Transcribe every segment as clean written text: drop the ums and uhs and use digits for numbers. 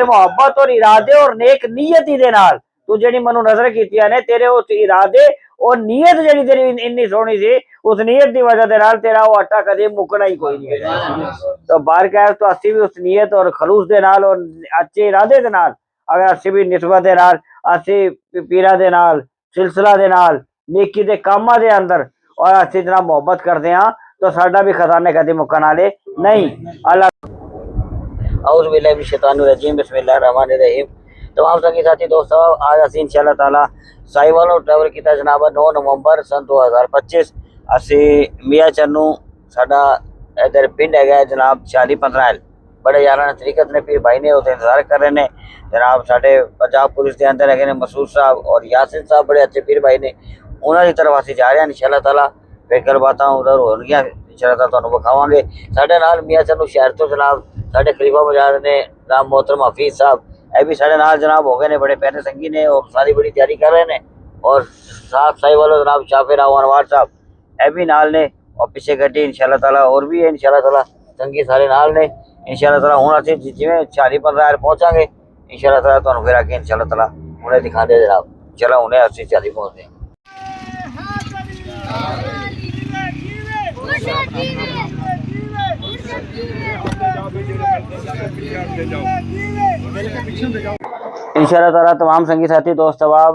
जिस मुहब्बत और इरादे और नेक नीयती दे नाल तू जेडी मनु नजर कीतियां ने तेरे उस इरादे और नीयत जेडी तेरी इन्नी सोहनी सी उस नीयत की वजह दे नाल तेरा वो आटा कदे मुकना ही कोई नहीं है। तो बारकायद तो असी भी उस नीयत और खलूस दे नाल और अच्छे इरादे दे नाल अगर असी भी निस्बत दे नाल असी पीरा दे नाल सिलसिला दे नाल नेकी दे कामां दे अंदर और अच्छी तरह मोहब्बत करते हैं तो साडा भी खजाने कदी मुकन वाले नहीं। अल्लाह औज़ु बिल्लाहि मिनश शैतानिर रजीम बिस्मिल्लाहिर रहमानिर रहीम। तमाम संगी साथी दोस्तों आज असी इंशाअल्लाह ताला साहिवाल ट्रैवल किया जनाब 9 नवंबर सन 2025 असी मियाँ चन्नू साडा इधर पिंड है जनाब 40-15 बड़े याराना तरीकत ने पीर भाई ने उसे इंतजार कर रहे हैं जनाब साढ़े पंजाब पुलिस के अंदर है मसूद साहब और यासिन साहब बड़े अच्छे पीर भाई ने उन्होंने तरफ असी जा रहे हैं इंशाअल्लाह ताला फिर गलबात उधर हो गई इंशाअल्लाह ताला विखावे साढ़े नाल मियाँ चन्नू शहर तो जनाब साढ़े खलीफा बाजार ने राम मोहतरम हफीज साहब ए भी साढ़े नाल जनाब हो गए ने बड़े प्यारे संगी ने और सारी बड़ी तैयारी कर रहे हैं और साथ साही वालों जनाब शाफिर अनवार साहब ए भी नाल ने और पीछे गड्डी इंशाअल्लाह ताला और भी है इंशाअल्लाह ताला संगी सारे नाल ने इंशाअल्लाह ताला हुण असीं जिवें 40-15 पहुंचांगे इंशाअल्लाह ताला तुहानूं फिर आके इंशाअल्लाह ताला हुणे दिखांदे जनाब चलो हुणे असीं 40 पहुंचदे इंशाअल्लाह ताला तमाम संगी साथी दोस्त अहबाब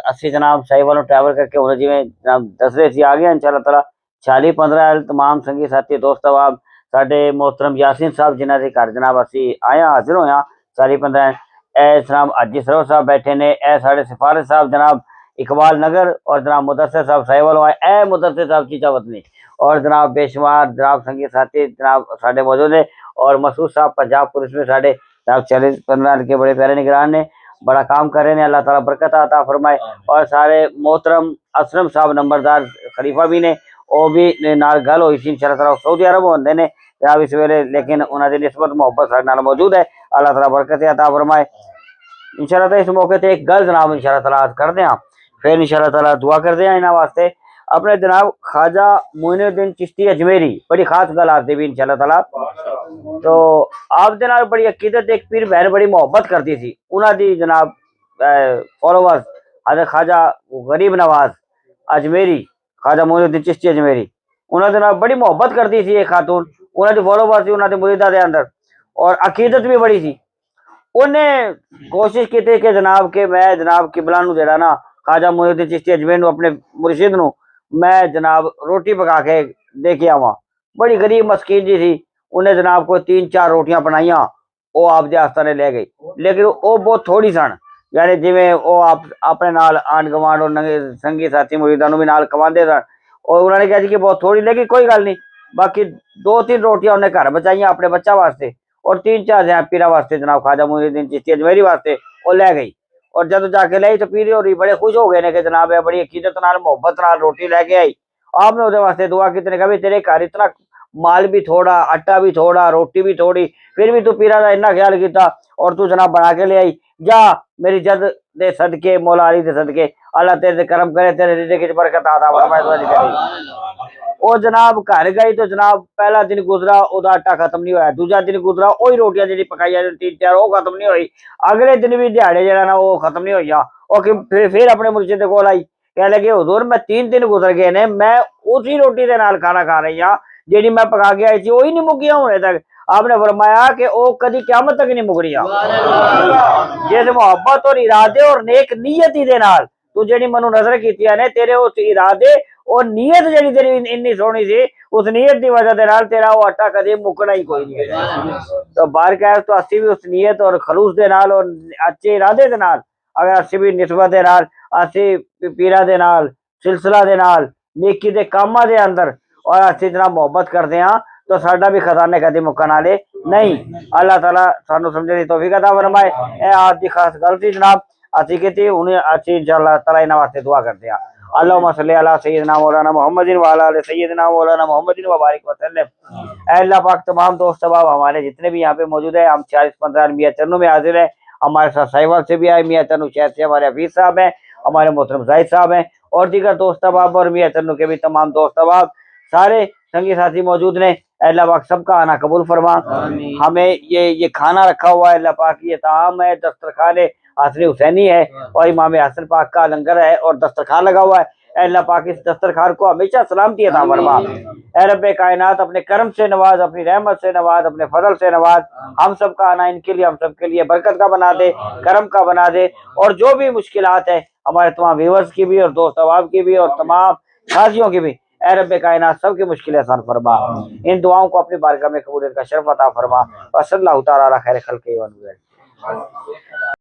अस्सी जनाब शाही वालों ट्रैवल करके उन्हें जिमें जनाब 10 रहे आ गया इंशाअल्लाह ताला 40-15 तमाम संगी साथी दोस्त अहबाब साडे मोहतरम यासीन साहब जिन्हां दे घर जनाब असी आया हाजिर होया 40-15 ए जनाब हाजी सरोवर साहब बैठे ने ए साडे सिफारिश साहब जनाब इकबाल नगर और जनाब मुदस्सिर साहब शाही वालों आए ए मुदस्सिर साहब चीचा वतनी और जनाब बेशुमार जनाब संगी साथी जनाब साडे मौजूद है और मसूद साहब पंजाब पुलिस में साडे जनाब 40-15 के बड़े प्यारे निगरान ने बड़ा काम कर रहे हैं अल्लाह ताला बरकत अता फरमाए और सारे मोहतरम असलम साहब नंबरदार खलीफा भी ने वो भी नाल गल हुई सी इंशाअल्लाह ताला सऊदी अरब होंदे ने जनाब इस वेले लेकिन उन्होंने निस्बत मोहब्बत साडे नाल मौजूद है अल्लाह ताला बरकत अता फरमाए इंशाअल्लाह ताला इस मौके ते एक गल जनाब इंशाअल्लाह ताला आज करते हैं फिर इंशाअल्लाह ताला दुआ करते हैं इन्हां वास्ते अपने जनाब ख्वाजा मोइनुद्दीन चिश्ती अजमेरी बड़ी खास गल आखते भी इंशाअल्लाह ताला तो आप दे नाल बड़ी अकीदत एक पीर बहन बड़ी मोहब्बत करती थी उन्हों दी जनाब फॉलोवर्स हज़रत ख्वाजा गरीब नवाज अजमेरी ख्वाजा मोइनुद्दीन चिश्ती अजमेरी उन्होंने नाल बड़ी मोहब्बत करती थी एक खातून उन्होंने फॉलोवर्स थी उन्होंने मुरीदा के अंदर और अकीदत भी बड़ी थी उन्हें कोशिश की थी कि जनाब के मैं जनाब किबला नूं जेड़ा ना ख्वाजा मोइनुद्दीन चिश्ती अजमेरी नूं अपने मुर्शिद नूं मैं जनाब रोटी पका के दे के आवा बड़ी गरीब मस्कीन जी थी उन्हें जनाब को 3-4 रोटियां बनाइया वो आप दे आस्ताने ले गई लेकिन वो बहुत थोड़ी सन यानी जिमें वो आप अपने नाल आंड गवांड और संगी साथी मुरीदां नूं भी नाल खवांदे सन और उन्होंने कहा कि बहुत थोड़ी लेकिन कोई गल नहीं बाकी 2-3 रोटियां उन्हें घर बचाइया अपने बच्चा वास्ते और 3-4 पीरा वास्ते जनाब ख्वाजा मोइनुद्दीन चिश्ती अजमेरी वास्ते वो ले गई और जब जाके लाई तो पीरी और बड़े खुश हो गए ने कि जनाब है बड़ी अकीदत नाल मोहब्बत नाल रोटी लेके आई आपने उसके वास्ते दुआ की कहा भी तेरे घर इतना माल भी थोड़ा आटा भी थोड़ा रोटी भी थोड़ी फिर भी तू पीरा का इन्ना ख्याल किया और तू जनाब बना के ले आई जा मेरी जद दे सदके मौला अली दे सदके अल्लाह तेरे करम करे तेरे रिज़्क़ च बरकत अता फरमाए वो जनाब घर गई तो जनाब पहला दिन गुजरा ओदा आटा खत्म नहीं होया दूजा दिन गुजरा वही रोटियां जी पकाई 3-4 वो खत्म नहीं हुई अगले दिन भी दिहाड़े जरा ना वो खत्म नहीं होया और फिर अपने मुर्शिद दे कोल आई कह लगे हुजूर मैं 3 दिन गुजर गए ने मैं उसी रोटी दे नाल खाना खा रही हाँ जी मैं पका के आई थी वही नहीं मुकिया होने तक आपने फरमाया कि वो कभी क़यामत तक नहीं मुकरिया जिस मोहब्बत और इरादे और नेक नीयती दे नाल तू जेडी मनु नजर कीतियां ने तेरे उस इरादे और नीयत जेडी तेरी इन्नी सोहनी सी उस नीयत की वजह दे नाल तेरा वो आटा कदे मुकना ही कोई नहीं है। तो बारकायद तो असी भी उस नीयत और खलूस दे नाल और अच्छे इरादे दे नाल अगर असी भी निस्बत दे नाल असी पीरा दे नाल सिलसिला दे नाल नेकी दे कामां दे अंदर और असी जनाब मोहब्बत करते हैं तो साडा भी खजाने कदे मुकन वाले नहीं। अल्लाह ताला सानू समझने की तौफीक अता फरमाए ए आज दी खास गल सी जनाब असी कीती हुण असी इंशाअल्लाह ताला इन्हां वास्ते दुआ करते हैं अल्लाहुम्मा सल्ली अला सय्यिदना मौलाना मुहम्मदिन व अला आलि सय्यिदना मौलाना मुहम्मदिन व बारिक वसल्लम। ऐ अल्लाह पाक तमाम दोस्त अहबाब हमारे जितने भी यहाँ पे मौजूद है हम 40-15 मियाँ चन्नू में हाजिर है हमारे साथ साहिवाल से भी आए मियाँ चन्नू शहर से हमारे हफीज साहब हैं हमारे मोहतरम जाहिद साहब हैं और दीगर दोस्त अहबाब और मियाँ चन्नू के भी तमाम दोस्त अहबाब सारे संगी साथी मौजूद ने अल्लाह पाक सबका आना कबूल फरमा। हमें ये खाना रखा हुआ है, अल्लाह पाक ये ताम है, दस्तरखान हसन हुसैनी है और इमाम हसन पाक का लंगर है और दस्तरखान लगा हुआ है। अल्लाह पाक इस दस्तरखान को हमेशा सलामती अता फरमा। ऐ रब्बे कायनात अपने करम से नवाज, अपनी रहमत से नवाज, अपने फजल से नवाज। हम सब का आना इनके लिए, हम सब के लिए बरकत का बना दे, करम का बना दे। और जो भी मुश्किलात है हमारे तमाम व्यूअर्स की भी और दोस्त अहबाब की भी और तमाम साथियों की भी, ऐ रब्बे कायनात सबकी मुश्किलें आसान फरमा। इन दुआओं को अपनी बारगाह में कबूलियत का शर्फ अता फरमा। वसल्लल्लाहु तआला अला खैर खल्क़िही व